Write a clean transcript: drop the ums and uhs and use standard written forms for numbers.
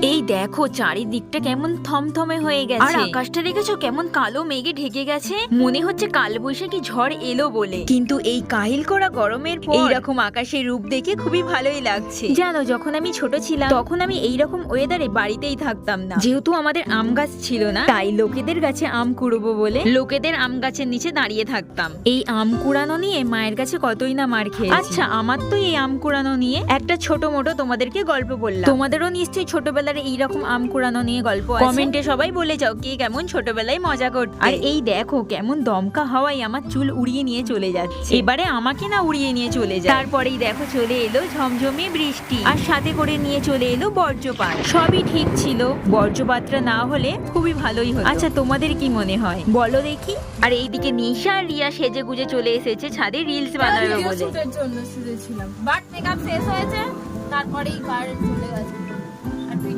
এই দেখো চারিদিকটা কেমন থমথমে হয়ে গেছে, আর আকাশটা দেখেছো কেমন কালো মেঘে ঢেকে গেছে, মনে হচ্ছে কালবৈশাখী ঝড় এলো বলে। কিন্তু এই কাহিল করা গরমের পর এইরকম আকাশের রূপ দেখে খুবই ভালোই লাগছে। জানো, যখন আমি ছোট ছিলাম তখন আমি এইরকম ওয়েদারে বাড়িতেই থাকতাম না, যেহেতু আমাদের আম গাছ ছিল না, তাই লোকেদের গাছে আম কুড়বো বলে লোকেদের আম গাছের নিচে দাঁড়িয়ে থাকতাম। এই আম কুড়ানো নিয়ে মায়ের কাছে কতই না মার খেয়েছি। আচ্ছা, আমার তো এই আম কুড়ানো নিয়ে একটা ছোট মোটো তোমাদেরকে গল্প বললাম। তোমাদেরও নিশ্চয়ই ছোটবেলার এইরকম আম কুড়ানো নিয়ে গল্প আছে। কমেন্টে সবাই বলে যাও কে কেমন ছোটবেলায় মজা করতে। আর এই দেখো কেমন দমকা হাওয়ায় আমার চুল উড়িয়ে নিয়ে চলে যাচ্ছে। এবারে আমাকে না উড়িয়ে নিয়ে চলে যায়। তারপরেই দেখো চলে এলো ঝমঝমে বৃষ্টি, আর সাথে করে নিয়ে চলে এলো বর্জ্যপাত। সবই ঠিক ছিল, বর্জ্যপাতটা না হলে খুবই ভালোই হতো। আচ্ছা, তোমাদের কি মনে হয় বলো দেখি। আর এইদিকে নিশা আর রিয়া সেজে গুজে চলে এসেছে ছাদে রিলস বানাবে বলে। শুটের জন্য শুনেছিলাম, বাট মেকআপ শেষ হয়েছে, তারপরেই কারেন্ট চলে গেছে।